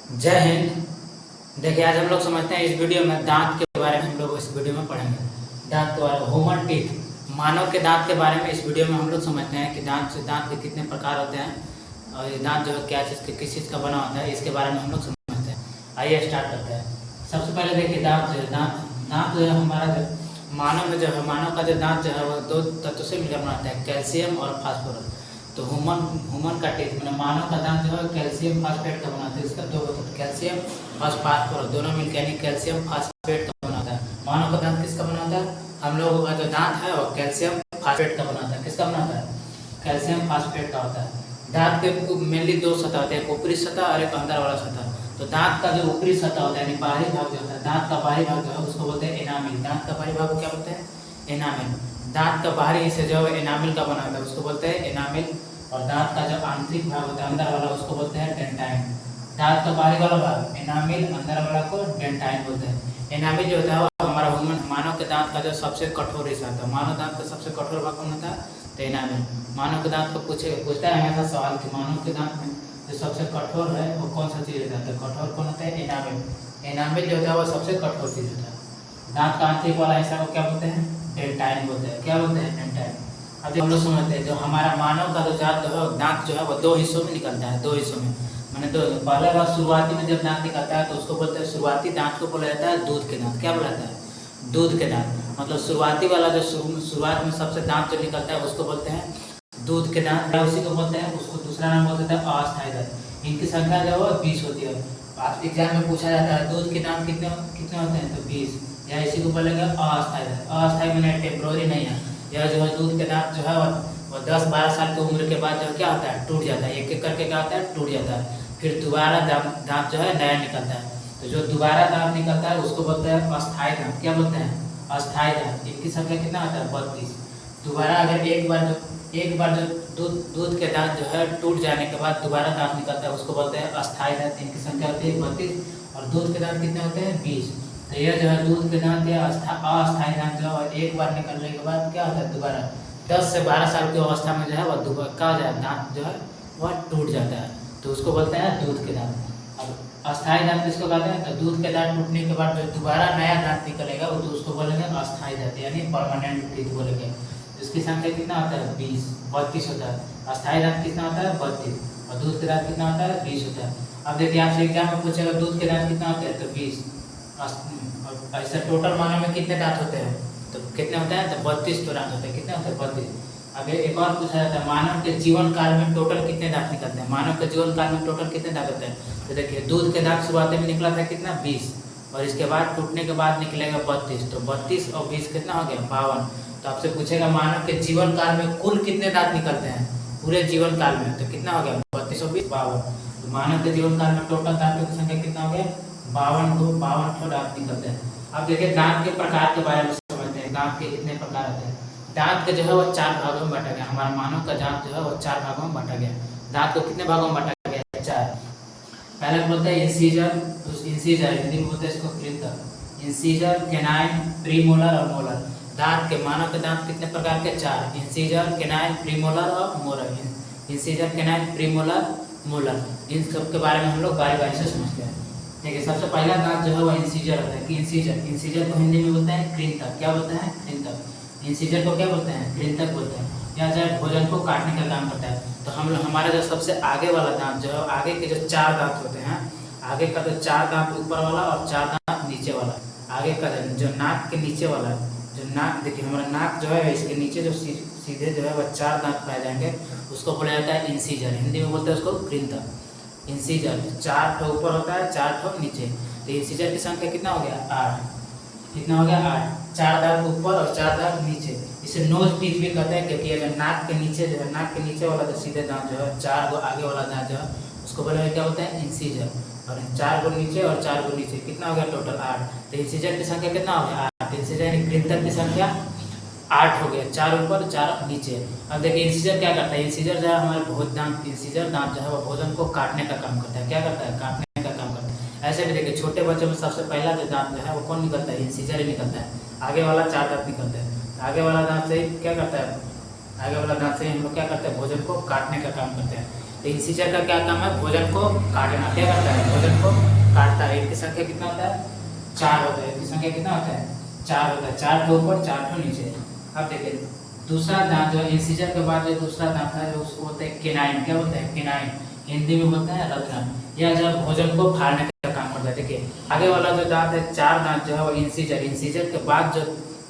जय हिंद। देखिए आज हम लोग समझते हैं इस वीडियो में दांत के बारे में हम लोग इस वीडियो में पढ़ेंगे। दांत के बारे में ह्यूमन टीथ, मानव के दांत के बारे में इस वीडियो में हम लोग समझते हैं कि दांत के कितने प्रकार होते हैं और ये दांत जो है क्या चीज़ के किस चीज़ का बना होता है, इसके बारे में हम लोग समझते हैं। आइए स्टार्ट करते हैं। सबसे पहले देखिए दांत जो है हमारा जो मानव में जो है मानव का जो दांत जो है वो दो तत्व से मिलकर बनाता है, कैल्शियम और फास्फोरस। तो ह्यूमन का टीथ मतलब मानव का दांत जो है कैल्शियम फास्फेट का बनाता है। इसका दो कैल्शियम और फास्फोरस दोनों मिलकर यानी कैल्शियम फास्फेट का बनाता है। मानव का दांत किसका बनाता है? हम लोगों का जो दांत है वो कैल्शियम फास्फेट का बनाता है। किसका बनाता है? कैल्शियम फास्फेट का होता है। दांत के मेनली दो सतह होते हैं, एक ऊपरी सतह और एक अंदर वाला सतह। तो दांत का जो ऊपरी सतह होता है यानी बाहरी भाग जो होता है, दांत का बाहरी भाग जो है उसको बोलते हैं एनामिल। दांत का बाहरी भाग को क्या बोलते हैं? एनामिल। दांत का बाहरी हिस्सा जो है एनामिल का बना होता है, उसको बोलते हैं एनामिल। और दांत का जो आंतरिक भाग होता है अंदर वाला उसको बोलते हैं डेंटाइन। दांत का बाहरी वाला भाग एनामिल, अंदर वाला को डेंटाइन बोलते हैं। एनामिल जो होता है वो हमारा मानव के दांत का जो सबसे कठोर हिस्सा होता है। मानव दांत का सबसे कठोर भाग कौन होता है? तो एनामिल। मानव के दांत को पूछता है हमेशा सवाल कि मानव के दांत में जो सबसे कठोर है वो कौन सा चीज़ होता है? कठोर कौन होता है? एनामिल। एनामिल जो होता है वो सबसे कठोर चीज़ होता है। दांत का आंतरिक वाला हिस्सा को क्या बोलते हैं? डेंटाइन बोलते हैं। क्या बोलते हैं? डेंटाइन। अब हम लोग समझते हैं जो हमारा मानव का जो दांत जो है वो दो हिस्सों में निकलता है। दो हिस्सों में मैंने दो पहले बार शुरुआती में जब दांत निकलता है तो उसको बोलते हैं शुरुआती दांत को बोला जाता है दूध के दांत। क्या बोला जाता है? दूध के दांत। मतलब शुरुआती वाला जो शुरुआत में सबसे दांत जो निकलता है उसको बोलते हैं दूध के दांत, उसी को बोलते हैं। उसको दूसरा नाम बोलते हैं अस्थायी दांत। इनकी संख्या जो है 20 होती है। आप एग्जाम में पूछा जाता है दूध के दांत कितने कितने होते हैं, तो 20। या इसी को बोलेंगे अस्थायी दांत। अस्थायी मैंने टेम्पोररी नहीं है। यह जो है दूध के दांत जो है वो 10-12 साल की उम्र के बाद जो क्या होता है टूट जाता है। एक एक करके क्या होता है? टूट जाता है। फिर दोबारा दांत जो है नया निकलता है। तो जो दोबारा दांत निकलता है उसको बोलते हैं अस्थायी दांत। क्या बोलते हैं? अस्थायी दांत। इनकी संख्या कितना होता है? 32। दोबारा अगर एक बार जो दूध के दांत जो है टूट जाने के बाद दोबारा दांत निकलता है उसको बोलते हैं अस्थायी दांत। इनकी संख्या होती है 32 और दूध के दांत कितने होते हैं? 20। तो यह जो है दूध के दांत या अस्थायी दांत जो है एक बार निकलने के बाद क्या होता है दोबारा 10 से 12 साल की अवस्था में जो है वह क्या हो जाए दांत जो है वह टूट जाता है। तो उसको बोलते हैं दूध के दांत। अब अस्थायी दांत किसको कहते हैं? तो दूध के दांत टूटने के बाद जो दोबारा नया दांत निकलेगा वो तो उसको बोलेंगे अस्थायी दांत यानी परमानेंट टीथ बोलेंगे। इसकी संख्या कितना होता है? 32 होता है। अस्थायी दांत कितना होता है? 32। और दूध के दांत कितना होता है? 20 होता है। अब देखिए आपसे एग्जाम में पूछेगा दूध के दांत कितना होते हैं, तो 20। ऐसे टोटल मानव में कितने दांत होते हैं? तो कितने होते हैं? तो 32 दांत होते हैं। कितने होते हैं? 32। अब एक और पूछा जाता है मानव के जीवन काल में टोटल कितने दांत निकलते हैं? मानव के जीवन काल में टोटल कितने दांत होते हैं? तो देखिए दूध के दांत शुरुआत में निकला था कितना? 20। और इसके बाद टूटने के बाद निकलेगा 32। तो 32 और 20 कितना हो गया? 52। तो आपसे पूछेगा मानव के जीवन काल में कुल कितने दांत निकलते हैं पूरे जीवन काल में? तो कितना हो गया? 32 और 20 52। तो मानव के जीवन काल में टोटल दांतों की संख्या कितना हो गया? 52 दांत निकलते हैं। अब देखिए दांत के प्रकार के बारे में समझते हैं। दांत के कितने प्रकार होते हैं? दांत के जो है वो 4 भागों में बांटा गया। हमारा मानव का दांत जो है वो 4 भागों में बांटा गया। दांत को कितने भागों में बांटा गया? 4। पहले बोलते हैं इंसीजर। इंसीजर हिंदी में बोलते हैं इसको कृंतक। इंसीजर, कैनाइन, प्रीमोलर और मोलर। दांत के मानव के दांत कितने प्रकार के? 4। इंसीजर, कैनाइन, प्रीमोलर और molar. Incisor, canine, premolar, molar. इन सब के बारे में हम लोग बारी बारी से समझते हैं। देखिए सबसे पहला दांत जो है वो इंसीजर होता है कि इंसीजर को हिंदी में बोलते हैं कृंतक। क्या बोलते हैं? कृंतक। इंसीजर को क्या बोलते हैं? कृंतक बोलते हैं। यह जो है भोजन को काटने का काम करता है। तो हमारा जो सबसे आगे वाला दांत जो है आगे के जो 4 दांत होते हैं, आगे का जो 4 दांत ऊपर वाला और 4 दांत नीचे वाला, आगे का जो नाक के नीचे वाला जो नाक, देखिए हमारा नाक जो है इसके नीचे जो सीधे जो है वह 4 दांत पाए जाएंगे उसको बोला जाता है इंसीजर। हिंदी में बोलते हैं उसको कृंतक। इंसीजर 4 ठो ऊपर होता है 4 ठो नीचे। तो इंसीजर की संख्या कितना हो गया? 8। कितना हो गया? 8। 4 दांत ऊपर और 4 दांत नीचे। इसे नोज टीथ भी कहते हैं क्योंकि अगर नाक के नीचे जो है नाक के नीचे वाला जो सीधे दांत जो है 4 गो आगे वाला दांत जो है उसको बोला क्या होता है? इंसीजर। और 4 गो नीचे और 4 गो नीचे कितना हो गया? टोटल 8। तो इंसीजर की संख्या कितना हो गया? 8। इंसीजर यानी कृंतक की संख्या 8 हो गया। 4 ऊपर 4 नीचे। अब देखिए इंसीजर क्या करता है? इंसीजर जो है हमारे इंसीजर दांत जो है वो भोजन को काटने का काम करता है। क्या करता है? काटने का काम करता है। ऐसे भी देखिए छोटे बच्चों में सबसे पहला जो दांत जो है वो कौन निकलता है? इंसीजर ही निकलता है। आगे वाला 4 दांत निकलता है। आगे वाला दांत से क्या करता है? आगे वाला दांत से हम लोग क्या करते हैं? भोजन को काटने का काम करते हैं। तो इंसीजर का क्या काम है, भोजन को काटना। क्या करता है, भोजन को काटता है। इनकी संख्या कितना होता है, 4 होता है। इनकी संख्या कितना होता है, 4 होता है। 4 के ऊपर 4 के नीचे। अब देखिए दूसरा दांत जो इंसीजर के बाद जो दूसरा दांत है जो उसको बोलते हैं केनाइन। क्या बोलते हैं, केनाइन। हिंदी में बोलते हैं रत्न। यह जो भोजन को फाड़ने का काम करता है। देखिए आगे वाला जो दांत है, 4 दांत जो है वो इंसीजर। इंसीजर के बाद जो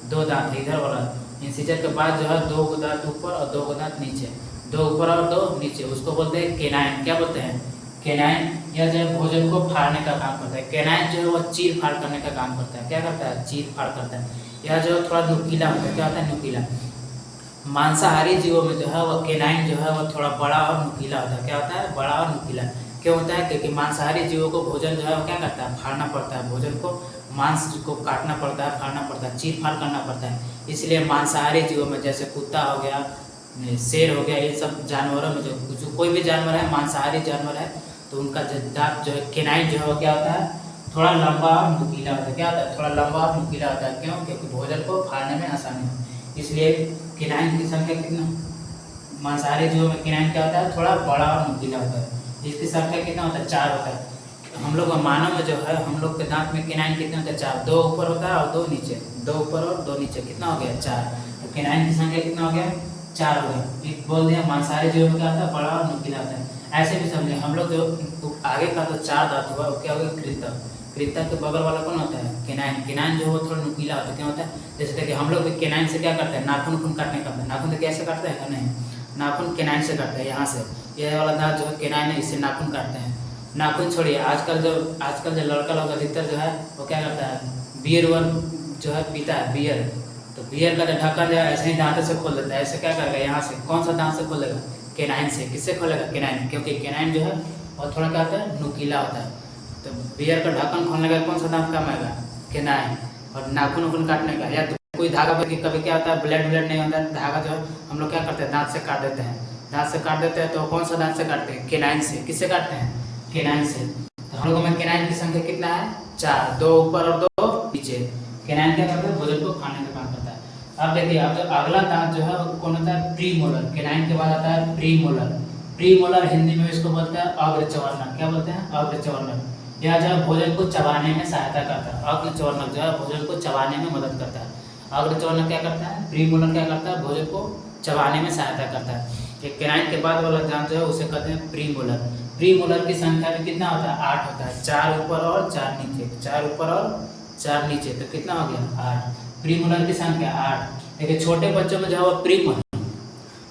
2 दांत है इधर वाला, इंसीजर के बाद जो है 2 दांत ऊपर और 2 दांत नीचे, 2 ऊपर और 2 नीचे, उसको बोलते हैं केनाइन। क्या बोलते हैं, केनाइन। यह जो है भोजन को फाड़ने का काम करता है। केनाइन जो है वो चीर फाड़ करने का काम करता है। क्या करता है, चीर फाड़ करता है। यह जो थोड़ा नुकीला होता है। क्या होता है, नुकीला। मांसाहारी जीवों में जो है वो केनाइन जो है वो थोड़ा बड़ा और नुकीला होता है। क्या होता है, बड़ा और नुकीला। क्यों होता है, क्योंकि मांसाहारी जीवों को भोजन जो है वो क्या करता है, फाड़ना पड़ता है। भोजन को, मांस को काटना पड़ता है, फाड़ना पड़ता है, चीर फाड़ करना पड़ता है। इसलिए मांसाहारी जीवों में जैसे कुत्ता हो गया, शेर हो गया, ये सब जानवरों में जो कोई भी जानवर है, मांसाहारी जानवर है, तो उनका जो दांत जो है केनाइन जो है वो क्या होता है, थोड़ा लंबा और नुकीला होता है। क्या होता है, थोड़ा लंबा और नुकीला होता है। क्यों, क्योंकि भोजन को फाड़ने में आसानी हो। इसलिए केनाइन की संख्या कितना, मांसाहारी जीवों में केनाइन क्या होता है, थोड़ा बड़ा और नुकीला होता है। इसकी संख्या कितना होता है, 4 होता है। हम लोग मानव में जो है, हम लोग के दांत में केनाइन कितना होता है, 4। 2 ऊपर होता है और 2 नीचे, 2 ऊपर और 2 नीचे, कितना हो गया, 4। तो केनाइन की संख्या कितना हो गया, 4 हो गया। एक बोल दिया मांसाहारी जीवों में क्या होता है, बड़ा और नुकीला होता है। ऐसे भी समझे हम लोग जो आगे का तो 4 दांत हुआ, वो क्या हो गया, कृंतक। कृंतक के बगल वाला कौन होता है, केनाइन। केनाइन जो है वो थोड़ा नुकीला होता है। क्या होता है, जैसे देखिए हम लोग केनाइन से क्या करते हैं, नाखून काटने का। नाखून से कैसे काटते हैं, नहीं, नाखून केनाइन से काटते हैं। यहाँ से यह वाला दांत जो है केनाइन है, इससे नाखून काटते हैं। नाखून छोड़िए, आजकल जो लड़का लोग अधिकतर जो है वो क्या करता है, बियर वर जो है पीता है, बियर। तो बियर का जो ढक्कन जो है ऐसे ही दांतों से खोल देता है। ऐसे क्या करेगा, यहाँ से कौन सा दांत से खोलेगा, केनाइन से। किससे खोलेगा, केनाइन। क्योंकि केनाइन जो है और थोड़ा क्या होता है, नुकीला होता है। तो बियर का ढक्कन खोलने का कौन सा दांत काम आएगा, केनाइन। और नाखून काटने का, या तो कोई धागा पर कभी क्या होता है, ब्लड नहीं होता है, धागा जो है हम लोग क्या करते हैं, दांत से काट देते हैं। दांत से काट देते हैं तो कौन सा दांत से काटते हैं, केनाइन से। किससे काटते हैं, केनाइन से। तो हम लोगों में केनाइन की संख्या कितना है, 4। 2 ऊपर और 2 नीचे। केनाइन क्या करता है, भोजन को खाने का काम करता है। अब देखिए, अब जो अगला दांत जो है वो कौन होता है, प्रीमोलर। केनाइन के बाद आता है प्रीमोलर। प्रीमोलर हिंदी में इसको बोलते हैं अग्रचवर्णक। क्या बोलते हैं, अग्रचवर्णक। यह जो है भोजन को चबाने में सहायता करता है। अग्रचवर्णक जो है भोजन को चबाने में मदद करता है। अग्रचवर्णक क्या करता है, प्रीमोलर क्या करता है, भोजन को चबाने में सहायता करता है। एक केनाइन के बाद वाला दांत जो है उसे कहते हैं प्रीमोलर। प्रीमोलर की संख्या में कितना होता है, 8 होता है। 4 ऊपर और 4 नीचे, 4 ऊपर और 4 नीचे, तो कितना हो गया, 8। प्रीमोलर की संख्या 8। देखिए छोटे बच्चों में जो है वो प्रीमोलर,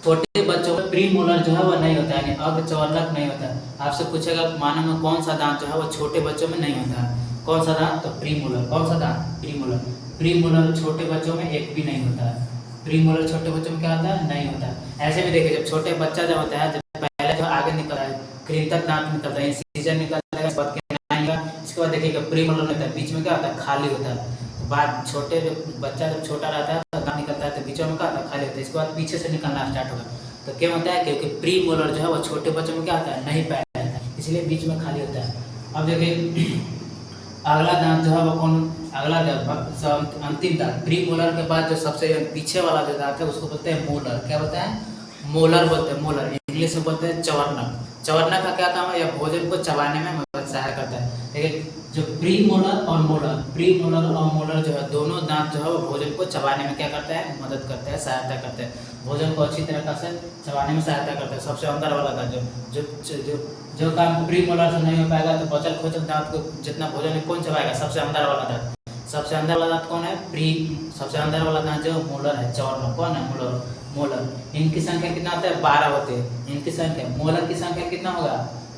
छोटे बच्चों में प्रीमोलर जो है वो नहीं होता है, यानी अग्रचवर्णक नहीं होता है। आपसे पूछेगा मानव में कौन सा दांत जो है वो छोटे बच्चों में नहीं होता है, कौन सा दांत, तो प्रीमोलर। कौन सा दांत, प्रीमोलर। प्रीमोलर छोटे बच्चों में एक भी नहीं होता है। प्रीमोलर छोटे बच्चों में क्या होता है, नहीं होता है। ऐसे भी देखिए जब छोटे बच्चा जब होता है, जब पहले जो आगे निकलता है, कृंतक दांत निकलता है, इंसिजर निकलता है, इसके बाद केनाइन का, इसके बाद देखिएगा प्रीमोलर होता है, बीच में क्या होता है, खाली होता है। तो बाद छोटे जो बच्चा जब छोटा रहता है तो दांत निकलता है, तो बीच में क्या होता है, खाली होता है। इसके बाद पीछे से निकलना स्टार्ट होगा। तो क्या होता है, क्योंकि प्रीमोलर जो है वो छोटे बच्चों में क्या होता है, नहीं पाया जाता है, इसलिए बीच में खाली होता है। अब देखिए अगला दांत जो है वो कौन, अगला दांत अंतिम दांत प्रीमोलर के बाद जो सबसे पीछे वाला जो दांत है उसको बोलते हैं मोलर। क्या बोलते हैं, मोलर बोलते हैं। मोलर इंग्लिश में बोलते हैं चवर्णक। चवर्णक का क्या काम है, यह भोजन को चबाने में मदद सहायता करता है। देखिए जो प्रीमोलर और मोलर, प्रीमोलर और मोलर जो है दोनों दांत जो है वो भोजन को चबाने में क्या करता है, मदद करता है, सहायता करता है। भोजन को अच्छी तरह से चबाने में सहायता करता है। सबसे अंदर वाला दांत जो काम प्रीमोलर से नहीं हो पाएगा, तो बचल खोचल दांत को जितना भोजन है कौन चबाएगा, सबसे अंदर वाला दांत। सबसे अंदर वाला दांत कौन है, सबसे अंदर वाला दांत जो मोलर है, चवर्णक। कौन है, मोलर। इनकी संख्या कितना होता है, 12 होते हैं इनकी संख्या। मोलर की संख्या कितना होगा,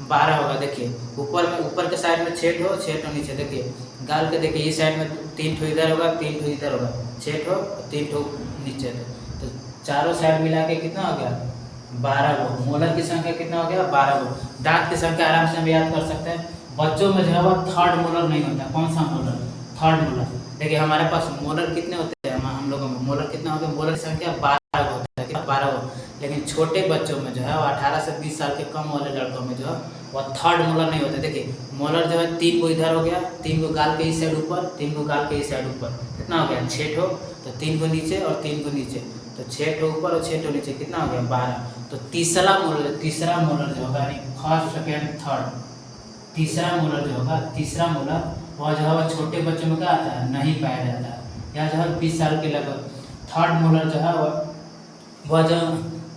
12 होगा। देखिए ऊपर के साइड में 6 ठो, 6 ठो नीचे। देखिए गाल के देखिए इस साइड में 3 ठो इधर होगा, 3 ठो इधर होगा, 6 ठो, 3 ठो नीचे। तो चारों साइड मिला के कितना हो गया, 12 गो। मोलर की संख्या कितना हो गया, 12 गो। दांत की संख्या आराम से हम याद कर सकते हैं। बच्चों में जो है वो थर्ड मोलर नहीं होता। कौन सा मोलर, थर्ड मोलर। देखिए हमारे पास मोलर कितने होते हैं, हम लोगों में मोलर कितना होता है, मोलर की संख्या 12 होता है, 12 गो। लेकिन छोटे बच्चों में जो है वो 18 से 20 साल के कम वाले लड़कों में जो है वह थर्ड मोलर नहीं होता। देखिए मोलर जो है 3 को इधर हो गया, 3 को गाल के इस साइड ऊपर, 3 को गाल के इस साइड ऊपर, कितना हो गया, 6 ठो। तो 3 को नीचे और 3 को नीचे, तो 6 ठो ऊपर और 6 ठो नीचे, कितना हो गया 12। तो तीसरा मोलर जो होगा यानी फर्स्ट सेकेंड थर्ड, तीसरा मोलर जो होगा, तीसरा मोलर वह जो है छोटे बच्चों में क्या आता है, नहीं पाया जाता है। या जो है 20 साल के लगभग। थर्ड मोलर जो है वह जो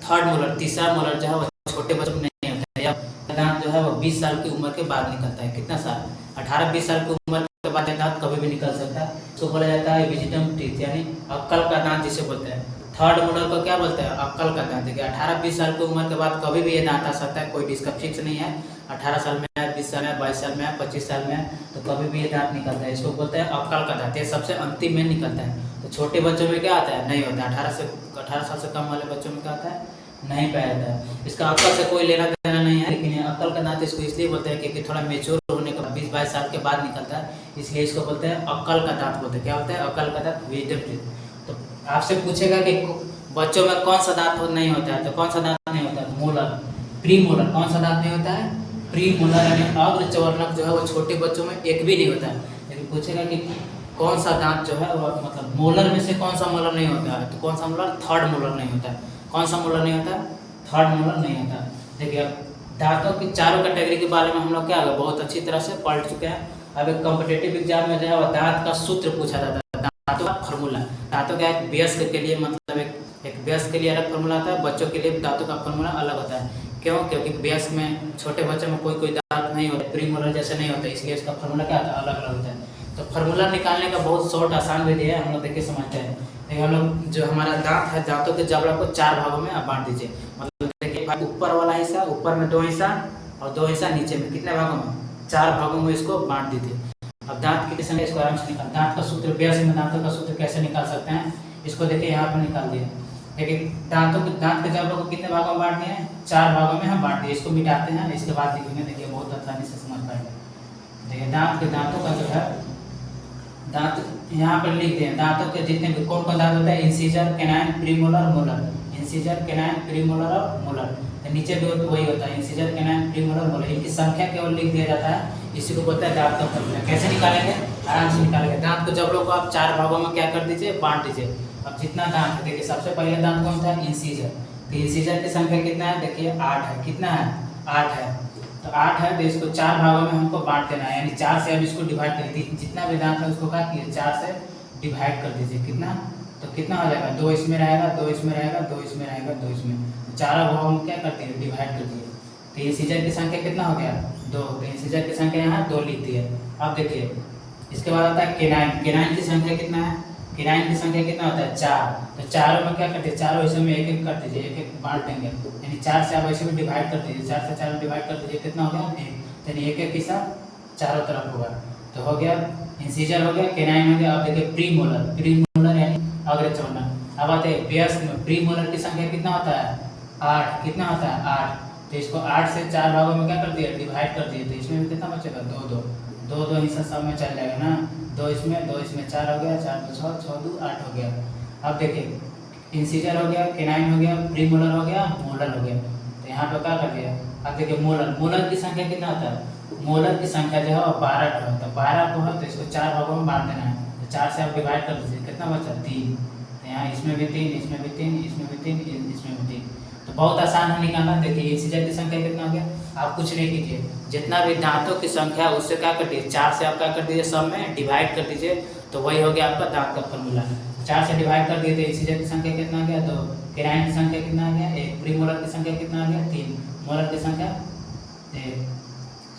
थर्ड मोलर, तीसरा मोलर जो है वह छोटे बच्चों में नहीं होता है। या दांत जो है वो 20 साल की उम्र के बाद निकलता है। कितना साल, 18-20 साल की उम्र के बाद दांत कभी भी निकल सकता है। इसको बोला जाता है विजिटम टीथ यानी अक्कल का दांत जिसे बोलते हैं। थर्ड मोलर को क्या बोलते हैं, अक्कल का दांत। देखिए 18-20 साल की उम्र के बाद कभी भी ये दांत आ सकता है, कोई इसका फिक्स नहीं है। 18 साल में है, 20 साल में, 22 साल में, 25 साल में, तो कभी भी ये दांत निकलता है। इसको बोलते हैं अक्कल का दांत, ये सबसे अंतिम में निकलता है। तो छोटे बच्चों में क्या आता है, नहीं होता है। 18 साल से कम वाले बच्चों में क्या आता है, नहीं पाया जाता है। इसका अक्कल से कोई लेना देना नहीं है, लेकिन अक्कल का दांत इसको इसलिए बोलते हैं क्योंकि थोड़ा मेच्योर होने के बाद 20-22 साल के बाद निकलता है, इसलिए इसको बोलते हैं अक्कल का दांत बोलते हैं। क्या बोलते हैं, अक्कल का दांत, विजडम टीथ। तो आपसे पूछेगा कि बच्चों में कौन सा दांत नहीं होता है, तो कौन सा दांत नहीं होता है, मोलर, प्री मोलर। कौन सा दांत नहीं होता है, प्री मोलर यानी अग्र चवर्णक जो है वो छोटे बच्चों में एक भी नहीं होता है। लेकिन पूछेगा कि कौन सा दांत जो है वो मतलब मोलर में से कौन सा मोलर नहीं होता है, तो कौन सा मोलर, थर्ड मोलर नहीं होता है। कौन सा मोलर नहीं होता है, थर्ड मोलर नहीं होता। देखिए अब दांतों की चारों कैटेगरी के बारे में हम लोग क्या बहुत अच्छी तरह से पढ़ चुके हैं। अब एक कॉम्पिटेटिव एग्जाम में जो है वो दांत का सूत्र पूछा जाता है, दांतों का फार्मूला। दांतों का एक वयस्क के लिए मतलब एक वयस्क के लिए अलग फार्मूला आता है, बच्चों के लिए दांतों का फार्मूला अलग होता है। क्यों, क्योंकि वयस्क में छोटे बच्चों में कोई दांत नहीं होता, प्री मोलर जैसे नहीं होता, इसलिए इसका फार्मूला क्या होता है, अलग अलग होता है। तो फार्मूला निकालने का बहुत शॉर्ट आसान विधि है, हम लोग देखिए समझते हैं। देखिए हम लोग जो हमारा दांत है, दांतों के जबड़ा को 4 भागों में आप बांट दीजिए। मतलब देखिए ऊपर वाला हिस्सा, ऊपर में 2 हिस्सा और 2 हिस्सा नीचे में, कितने भागों में, 4 भागों में इसको बांट दीजिए। अब दांत की संख्या इसको आराम से निकाल, दांत का सूत्र, वयस्क में दांतों का सूत्र कैसे निकाल सकते हैं, इसको देखिए यहाँ पर निकाल दिया। देखिए दांत के जबड़ों को कितने भागों में बांट दिए हैं, 4 भागों में हम बांट दिए। इसको मिटाते हैं, इसके बाद लिखेंगे, देखिए बहुत आसानी से समझ पाएंगे। देखिए दांतों का जो है, दांत यहाँ पर लिख दिए। दांतों के जितने भी कौन दांत होता है, incisor, canine, premolar, molar. Incisor, canine, premolar और मोलर। तो नीचे भी वही होता है, इंसीजर, कैनाइन, प्रीमोलर, मोलर। इनकी संख्या केवल लिख दिया जाता है, इसी को बोलता है दांत का फार्मूला। कैसे निकालेंगे, आराम से निकालेंगे। दांत के जबड़ों को आप 4 भागों में क्या कर दीजिए, बांट दीजिए। अब जितना दांत है, देखिए सबसे पहले दांत कौन था, इंसीजर। तो इंसीजर की संख्या कितना है, देखिए 8 है। कितना है, 8 है। तो 8 है, तो इसको 4 भागों में हमको बांट देना है, यानी 4 से अब इसको डिवाइड कर दीजिए। जितना भी दांत है उसको क्या कीजिए, 4 से डिवाइड कर दीजिए। कितना, तो कितना हो जाएगा, 2 इसमें रहेगा, 2 इसमें रहेगा, 2 इसमें रहेगा, 2 इसमें। तो 4 भागों में क्या करते हैं, डिवाइड कर दिए। तो इंसीजर की संख्या कितना हो गया, 2। तो इंसीजर की संख्या यहाँ 2 लिख दी है। अब देखिए इसके बाद आता है कैनाइन। कैनाइन की संख्या कितना है, कैनाइन की संख्या कितना होता है, 4। तो चारों में क्या करते हैं, चारों हिस्सों में एक एक कर दीजिए, एक एक बांट देंगे। यानी 4 से आप ऐसे भी डिवाइड कर दीजिए, 4 से 4 डिवाइड कर दीजिए, कितना हो गया, 1। यानी एक एक हिस्सा चारों तरफ होगा। तो हो गया इंसीजर, हो गया कैनाइन, हो गया। अब देखिए प्रीमोलर, प्रीमोलर यानी अग्र चवर्णक। अब आते हैं वयस्क में। प्रीमोलर की संख्या कितना होता है, 8। कितना होता है, 8। तो इसको 8 से 4 भागों में क्या कर दिया, डिवाइड कर दिए। तो इसमें भी कितना बचेगा, 2 2 हिस्सा सब में चल जाएगा ना। 2 इसमें 4 हो गया, 4 2 6, 6 2 8 हो गया। अब देखिए इंसीजर हो गया, कैनाइन हो गया, प्रीमोलर हो गया, मोलर हो गया। तो यहाँ पे क्या कर दिया। अब देखिए मोलर, मोलर की संख्या कितना होता है, मोलर की संख्या जो है वो 12 है। तो 12 को है, तो इसको 4 भागों में बांट देना है। तो 4 से आप डिवाइड कर दीजिए, कितना बचा, 3। तो यहाँ इसमें भी 3, इसमें भी 3, इसमें भी 3, इसमें भी 3। तो बहुत आसान है निकालना। देखिए इंसीजर की संख्या कितना हो गया, आप कुछ नहीं कीजिए, जितना भी दांतों की संख्या है उससे क्या कर दीजिए, 4 से आप क्या कर दीजिए, सब में डिवाइड कर दीजिए। तो वही हो गया आपका दांत का फार्मूला। 4 से डिवाइड कर दिए तो इंसीजर की संख्या कितना आ गया, 2। कैनाइन की संख्या कितना आ गया, 1। प्रीमोलर की संख्या कितना आ गया, 3। मोलर की संख्या 1।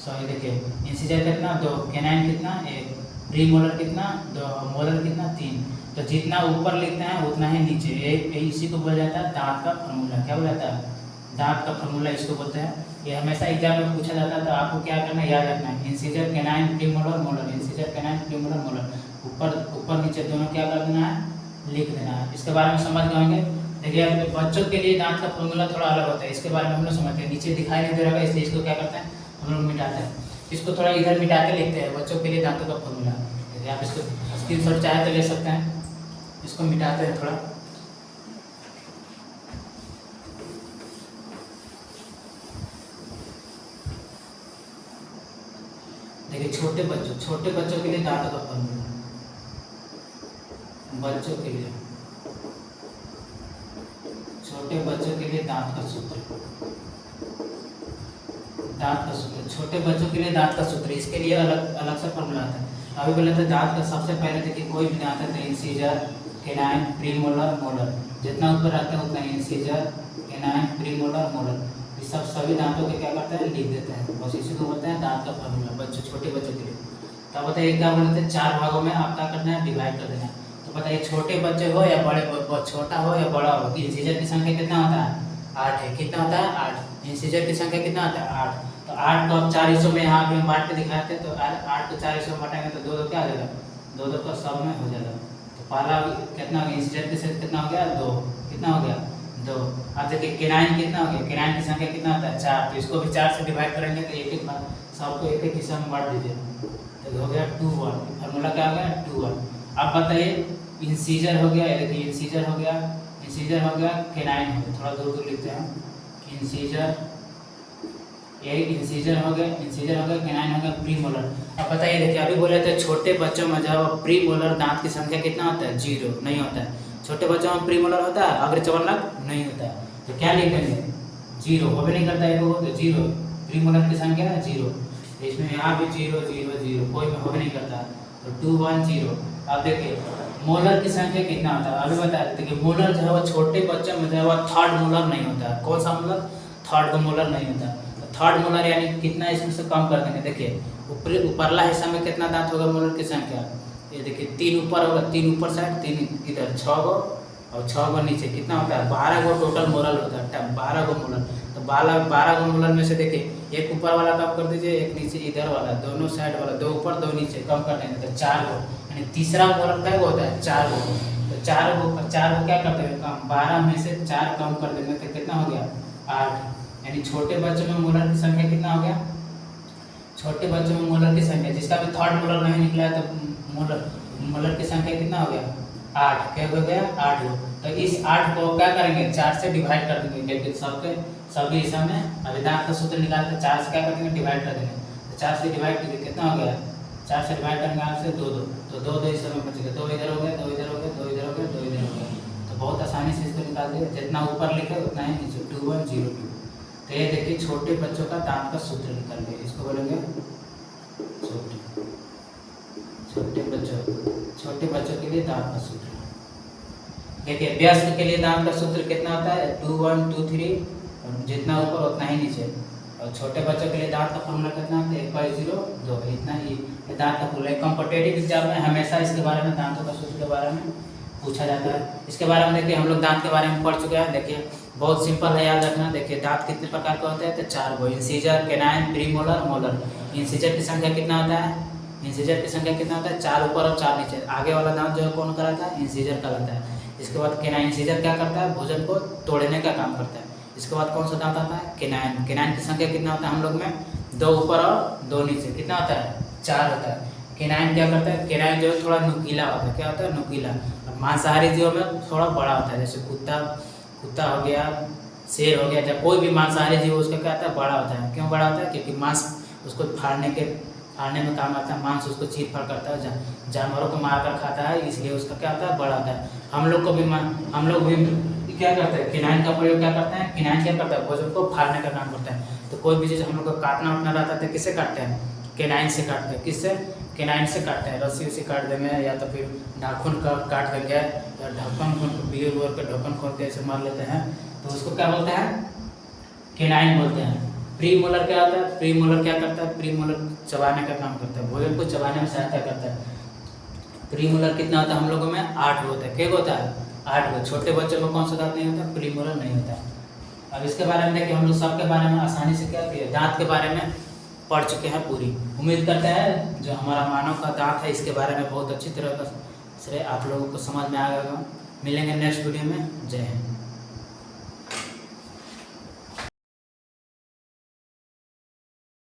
सॉरी देखिए इंसीजर कितना, 2। कैनाइन कितना, 1। प्रीमोलर कितना, 2। मोलर कितना, 3। तो जितना ऊपर लिखते हैं उतना ही नीचे, इसी को बोला जाता है दांत का फार्मूला। क्या बोला जाता है, दांत का फार्मूला इसको बोलते हैं। ये हमेशा एग्जाम में पूछा जाता है, तो आपको क्या करना है, याद रखना है। Incisor, canine, premolar, molar. Incisor, canine, premolar, molar. ऊपर नीचे दोनों क्या कर देना है, लिख देना है। इसके बारे में समझ गए। देखिए बच्चों के लिए दांत का फार्मूला थोड़ा अलग होता है, इसके बारे में हम लोग समझते हैं। नीचे दिखाई नहीं दे रहा है, इसलिए इसको क्या करते हैं, हम लोग मिटाते हैं। इसको थोड़ा इधर मिटा के लिखते हैं, बच्चों के लिए दांतों का फार्मूला। यदि आप इसको स्क्रीनशॉट चाहे तो ले सकते हैं। इसको मिटाते हैं थोड़ा। देखिए छोटे बच्चों के लिए दांतों का फार्मूला, बच्चों के लिए दांत का सूत्र। दांत का सूत्र छोटे बच्चों के लिए दांत का सूत्र, इसके लिए अलग अलग से फॉर्मूला आता है। अभी बोले तो दांत का सबसे पहले देखिए कोई भी दांत है तो इंसीजर, केनाइन, प्रीमोलर, मोलर, जितना ऊपर रहता है उतना इंसीजर, केनाइन, प्रीमोलर, मोलर, ये सब सभी दांतों के क्या करते हैं लिख देते हैं। बस इसी को बोलते हैं दांत का फॉर्मूला बच्चों छोटे बच्चों के लिए। तब बताइए क्या बोलते हैं, 4 भागों में आप क्या करना है डिवाइड कर देना है। तो बताइए छोटे बच्चे हो या बड़े, छोटा हो या बड़ा हो, इंसीजर की संख्या कितना होता है 8 है। कितना होता है 8। इंसीजर की संख्या कितना होता है 8। तो 8 को अब 4 हिस्सों में यहाँ पे हम बांट के दिखाते हैं। तो 8 को 4 हिस्सों में बांटेंगे तो 2 क्या आ जाएगा, 2 का सब में हो जाएगा। तो पहला कितना हो गया, इंसीजर की संख्या कितना हो गया 2, कितना हो गया 2। अब देखिए केनाइन कितना हो गया, केनाइन की संख्या कितना होता है 4। तो इसको भी 4 से डिवाइड करेंगे तो एक एक सबको एक एक हिस्सा में बांट दीजिए तो हो गया 2 1। फार्मूला क्या हो गया 2 1। अब बताइए इंसीजर हो गया, देखिए इंसीजर हो गया, इंसीजर हो गया, केनाइन हो गया, थोड़ा दूर दूर लिखते हैं। इंसीजर, एक इंसीजर हो गया, इंसीजर हो गया, केनाइन हो गया, प्रीमोलर। अब बताइए देखिए अभी बोले थे छोटे बच्चों में जब प्रीमोलर दांत की संख्या कितना होता है 0 नहीं होता है। छोटे बच्चों में प्रीमोलर होता है, अग्र चवनक नहीं होता है। तो क्या लिख देंगे 0, हो भी नहीं करता है तो 0, प्रीमोलर की संख्या है 0। इसमें यहाँ भी 0 0 0, कोई में हो भी नहीं करता है तो 2 1 0। अब देखिए मोलर की संख्या कितना होता है अभी बता देते कि मोलर जो है वो छोटे बच्चों में जो है वो थर्ड मोलर नहीं होता है। कौन सा मोलर, थर्ड मोलर नहीं होता है। तो थर्ड मोलर यानी कितना इसमें से कम कर देंगे। देखिए ऊपरला हिस्सा में कितना दांत होगा मोलर की संख्या, ये देखिए 3 ऊपर होगा, 3 ऊपर साइड, 3 इधर, 6 गो और 6 गो नीचे, कितना होता है 12 गो टोटल मोलर होता है, 12 गो मोलर। तो 12 गो मोलर में से देखिए एक ऊपर वाला कम कर दीजिए, एक नीचे इधर वाला, दोनों साइड वाला 2 ऊपर 2 नीचे कम कर देंगे तो 4 गो, यानी तीसरा मोलर क्या होता है 4 गो। तो 4 गो क्या करते हैं कम, 12 में से 4 कम कर देंगे तो कितना हो गया 8। यानी छोटे बच्चों में मोलर की संख्या कितना हो गया, छोटे बच्चों में मोलर की संख्या जिसका भी थर्ड मोलर नहीं निकला है तो मोलर की संख्या कितना हो गया 8। क्या हो गया 8 गो। तो इस 8 को क्या करेंगे 4 से डिवाइड कर देंगे, क्योंकि सबके सभी हिस्सा में अभी दांत का सूत्र निकालते 4 से क्या कर देंगे डिवाइड कर देंगे। तो 4 से डिवाइड कीजिए कितना हो गया, 4 से डिवाइड करेंगे आपसे 2 2, तो 2 2 हिस्से में बचेगा, 2 इधर हो गया, 2 इधर हो गया, 2 इधर हो गया, 2 इधर हो गया। तो बहुत आसानी से इसको निकाल दिए, जितना ऊपर लिखे उतना ही नीचे 2 1 0 2। तो ये देखिए छोटे बच्चों का दांत का सूत्र निकल गया, इसको बोलेंगे छोटे बच्चों के लिए दांत का सूत्र। देखिए वयस्क के लिए दांत का सूत्र कितना होता है 2 1 2 3, जितना ऊपर उतना ही नीचे। और छोटे बच्चों के लिए दांत का फॉर्मूला कितना होता है 1 बाई 0 2, इतना ही दांत का फॉर्मूला। कॉम्पिटिटिव एग्जाम में हमेशा इसके बारे में दांतों का सूत्र के बारे में पूछा जाता है। इसके बारे में देखिए हम लोग दांत के बारे में पढ़ चुके हैं। देखिए बहुत सिंपल है याद रखना। देखिए दांत कितने प्रकार के होते हैं तो 4 गो, incisor, canine, premolar, molar. Incisor की संख्या कितना होता है, इंसीजर की संख्या कितना होता है 4 ऊपर और 4 नीचे। आगे वाला दांत जो है कौन कहलाता है इंसीजर कहलाता है। इसके बाद केनाइन, इंसीजर क्या करता है भोजन को तोड़ने का काम करता है। इसके बाद कौन सा दांत आता है केनाइन। केनाइन की संख्या कितना होता है हम लोग में 2 ऊपर और 2 नीचे, कितना होता है 4 होता है। केनाइन क्या करता है, केनाइन जो है थोड़ा नुकीला होता है, क्या होता है नुकीला। मांसाहारी जीवों में थोड़ा बड़ा होता है, जैसे कुत्ता हो गया, शेर हो गया, जब कोई भी मांसाहारी जीव उसका क्या होता है बड़ा होता है। क्यों बड़ा होता है, क्योंकि मांस उसको फाड़ने में काम आता है, मांस उसको चीर फाड़ करता है, जानवरों को मार कर खाता है, इसलिए उसका क्या होता है बड़ा होता है। हम लोग भी क्या करते हैं केनाइन का प्रयोग क्या करते हैं, केनाइन क्या करता है भोजन को फाड़ने का काम करता है। तो कोई भी चीज़ हम लोग को काटना उठना रहता है तो किससे काटते हैं, केनाइन से काटते हैं। किससे, केनाइन से काटते हैं। रस्सी उसी काट देंगे या तो फिर नाखून का काट देंगे या ढक्कन बियर उर के ढक्कन खोल के ऐसे मार लेते हैं, तो उसको क्या बोलते हैं केनाइन बोलते हैं। प्रीमोलर क्या होता है, प्रीमोलर क्या करता है, प्रीमोलर चबाने का काम करता है, भोजन को चबाने में सहायता करता है। प्रीमोलर कितना होता है हम लोगों में 8 होता है। क्या होता है 8 गो। छोटे बच्चों में कौन सा दांत नहीं होता, प्रीमोलर नहीं होता। अब इसके बारे में देखिए हम लोग सबके बारे में आसानी से क्या किया, दांत के बारे में पढ़ चुके हैं पूरी। उम्मीद करते हैं जो हमारा मानव का दांत है इसके बारे में बहुत अच्छी तरह से आप लोगों को समझ में आ गया होगा। मिलेंगे नेक्स्ट वीडियो में। जय हिंद।